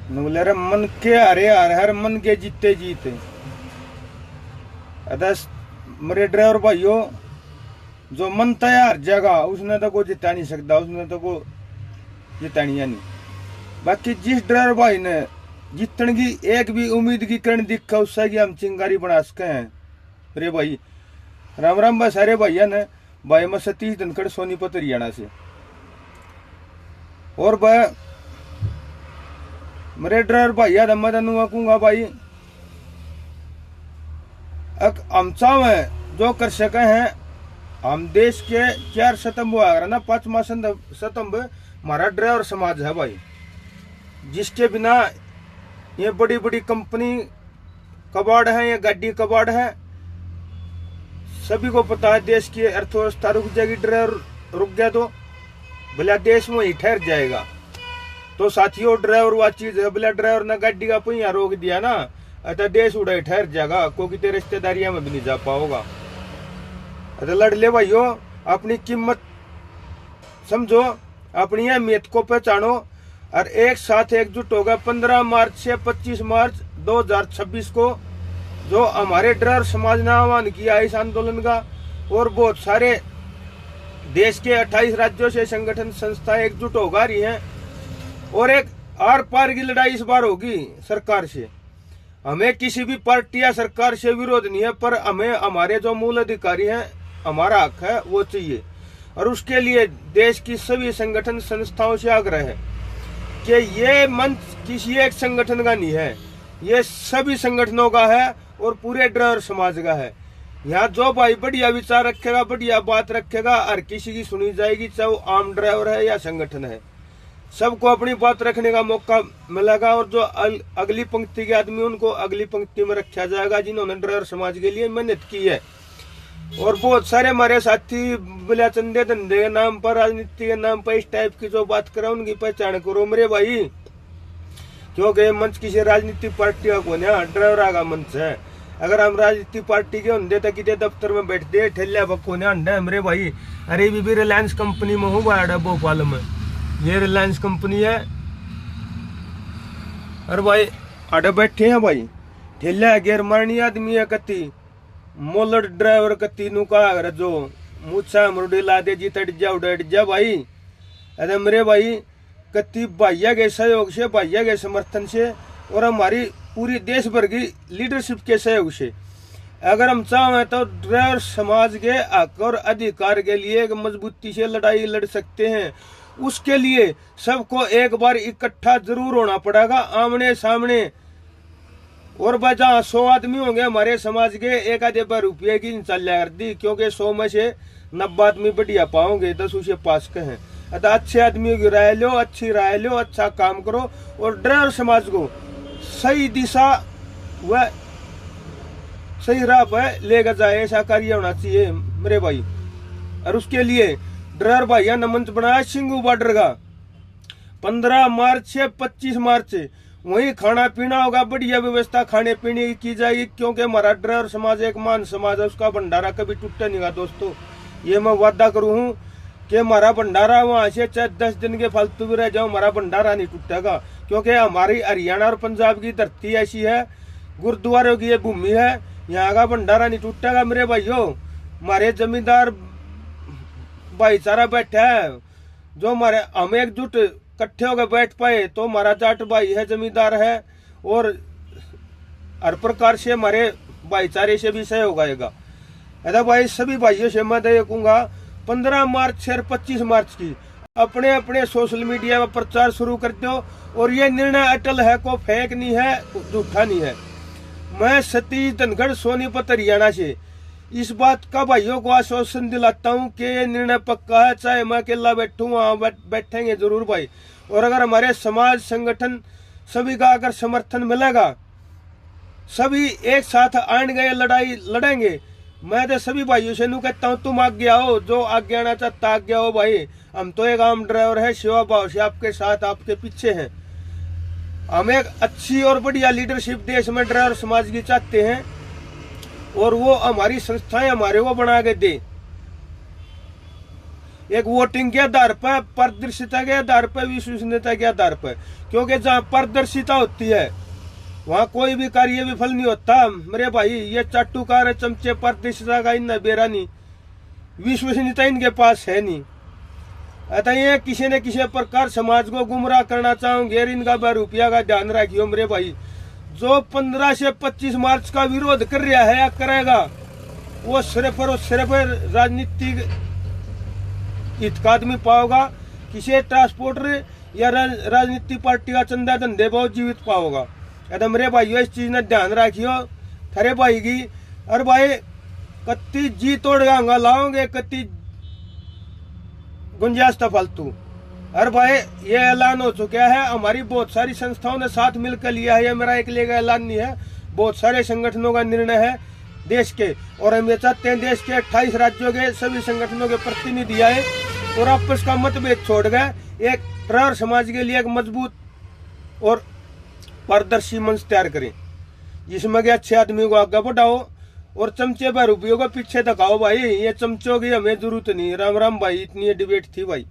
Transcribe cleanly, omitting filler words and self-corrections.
बोले रे मन के हरे हर हर मन के जीते जीते। अदस मेरे ड्राइवर भाइयों, जो मन तैयार जगह उसने तो को जिता नहीं सकता, उसने तो को जितानिया नहीं। बाकी जिस ड्राइवर भाई ने जीतने की एक भी उम्मीद की करण दिखा उससे कि हम चिंगारी बना सके हैं रे भाई। राम राम भाई सारे भैया ने भाई मैं सतीश धनखड़ सोनीपत हरियाणा से। और भाई मेरे ड्राइवर भैया मैं तेन कहूंगा भाई, हम चाहे जो कर सके हैं। हम देश के 4 सितंबर आ रहा ना 5वां सितंबर हमारा ड्राइवर समाज है भाई, जिसके बिना ये बड़ी बड़ी कंपनी कबाड़ है, ये गाड़ी कबाड़ है। सभी को पता है देश की अर्थव्यवस्था रुक जाएगी, ड्राइवर रुक गया तो भला देश में ही ठहर जाएगा। तो साथियों ड्राइवर वह चीज है, भला ड्राइवर ने गाड़ी का पहिया रोक दिया ना अतः देश उड़े ठहर जाएगा, क्योंकि तेरे रिश्तेदारियां में भी नहीं जा पाओगा। अतः लड़ ले भाइयों, अपनी कीमत समझो, अपनी अहमियत को पहचानो और एक साथ एकजुट होगा 15 मार्च से 25 मार्च 2026 को जो हमारे ड्राइवर समाज ने आह्वान किया इस आंदोलन का। और बहुत सारे देश के 28 राज्यों से संगठन संस्थाएं एकजुट होगा रही हैं और एक आर पार की लड़ाई इस बार होगी सरकार से। हमें किसी भी पार्टी या सरकार से विरोध नहीं है, पर हमें हमारे जो मूल अधिकारी हैं, हमारा हक है वो चाहिए। और उसके लिए देश की सभी संगठन संस्थाओं से आग्रह है कि ये मंच किसी एक संगठन का नहीं है, ये सभी संगठनों का है और पूरे ड्राइवर समाज का है। यहाँ जो भाई बढ़िया विचार रखेगा, बढ़िया बात रखेगा, हर किसी की सुनी जाएगी, चाहे वो आम ड्राइवर है या संगठन है। सबको अपनी बात रखने का मौका मिलेगा और जो अगली पंक्ति के आदमी उनको अगली पंक्ति में रखा जाएगा, जिन्होंने ड्राइवर समाज के लिए मेहनत की है। और बहुत सारे हमारे साथी बिला चंदे धंधे के नाम पर, राजनीति के नाम पर इस टाइप की जो बात करें उनकी पहचान करो मेरे भाई, क्योंकि मंच किसी राजनीतिक पार्टी का कोने ड्राइवर का मंच है। अगर हम राजनीतिक पार्टी के होंगे तो कितने दफ्तर में बैठते ठेलिया बकोने अंडे मेरे भाई। अरे भी रिलायंस कंपनी में हूँ भाई भोपाल में, ये रिलायंस कंपनी है। अरे भाई अड़े बैठे हैं भाई, ठेला गेर मारनी आदमी है कति मोलड ड्राइवर कति नुका जो मुच्छा मुरडी ला दे जी तट जा उड़ जा भाई। अरे मेरे भाई कति भैया के सहयोग से, भैया के समर्थन से और हमारी पूरी देश भर की लीडरशिप के सहयोग से अगर हम चाहें तो ड्राइवर समाज के हक और अधिकार के लिए एक मजबूती से लड़ाई लड़ सकते हैं। उसके लिए सबको एक बार इकट्ठा जरूर होना पड़ेगा आमने सामने। और जहाँ 100 आदमी होंगे हमारे समाज के, एक आधे बार रुपये की चल्या कर दी, क्योंकि 100 में से 90 आदमी बढ़िया पाओगे, 10 उसे पास के हैं। अतः अच्छे आदमी की राय लो, अच्छी राय लो, अच्छा काम करो और ड्राइवर समाज को सही दिशा व सही राह पर लेकर जाए, ऐसा कार्य होना चाहिए मेरे भाई। और उसके लिए ड्राइवर भैया ने मंच बनाया सिंगू बॉर्डर का 15 मार्च से 25 मार्च से, वहीं खाना पीना होगा, बढ़िया व्यवस्था खाने पीने की की जाएगी, क्योंकि हमारा ड्राइवर समाज एक मान समाज है, उसका भंडारा कभी टूटा नहीं दोस्तों। ये मैं वादा करूं हूं कि हमारा भंडारा वहां से चाहे 10 दिन के फालतू भी रह जाओ, हमारा भंडारा नहीं टूटेगा, क्योंकि हमारी हरियाणा और पंजाब की धरती ऐसी है, गुरुद्वारों की ये भूमि है, यहाँ का भंडारा नहीं टूटेगा मेरे भाइयों। हमारे जमींदार भाईचारा बैठा है, जो हमारे हम एकजुट इकट्ठे होकर बैठ पाए तो हमारा जाट भाई है, जमींदार है, और हर प्रकार से हमारे भाईचारे से भी सहयोग आएगा। ऐसा भाई सभी भाइयों से मैं ये कहूंगा 15 मार्च से 25 मार्च की अपने अपने सोशल मीडिया पर प्रचार शुरू कर दो। और ये निर्णय अटल है, को फेक नहीं है, झूठा नहीं है। मैं सतीश धनखड़ सोनीपत हरियाणा से इस बात का भाइयों को आश्वासन दिलाता हूं कि ये निर्णय पक्का है, चाहे मैं अकेला बैठूं वहां बैठेंगे जरूर भाई। और अगर हमारे समाज संगठन सभी का अगर समर्थन मिलेगा, सभी एक साथ आएंगे, लड़ाई लड़ेंगे, मैं तो सभी भाइयों से नू कहता हूँ तुम आगे आओ, जो आगे आना चाहता आगे आओ भाई। हम तो एक आम ड्राइवर है, सेवा भाव से आपके साथ आपके पीछे हैं। हम एक अच्छी और बढ़िया लीडरशिप देश में ड्राइवर समाज की चाहते हैं और वो हमारी संस्थाएं हमारे वो बना के दे। एक वोटिंग के आधार पर, पारदर्शिता के आधार पर, विश्वसनीयता के आधार पर। क्योंकि जहाँ पारदर्शिता होती है वहाँ कोई भी कार्य विफल नहीं होता मेरे भाई। ये चाटुकार चमचे पारदर्शिता का इन बेरा नहीं, विश्वसनीयता इनके पास है नहीं। अतः ये किसी न किसी प्रकार समाज को गुमराह करना चाहोगे, इनका रुपया का ध्यान रखियो मेरे भाई। जो 15 से 25 मार्च का विरोध कर रहा है या करेगा, वो सिर्फ और सिर्फ राजनीतिक हित का आदमी पाओगा, किसी ट्रांसपोर्टर या राजनीतिक पार्टी का चंदा धंधे बहुत जीवित पाओगा। अतः मेरे भाइयों इस चीज ने ध्यान रखियो खरे भाई की। और भाई कत्ती जी तोड़ गांगा लाओगे, कत्ती गुंजाइश फालतू। और भाई ये ऐलान हो चुका है, हमारी बहुत सारी संस्थाओं ने साथ मिलकर लिया है, ये मेरा अकेले का ऐलान नहीं है, बहुत सारे संगठनों का निर्णय है देश के। और हम ये चाहते हैं देश के 28 राज्यों के सभी संगठनों के प्रतिनिधि आए और आपस का मतभेद छोड़ गए, एक प्रौढ़ समाज के लिए एक मजबूत और पारदर्शी मंच तैयार करें, जिसमें कि अच्छे आदमी को आगे बढ़ाओ और चमचे पर रुपयों को पीछे धकाओ भाई। ये चमचों की हमें जरूरत नहीं। राम राम भाई, इतनी डिबेट थी भाई।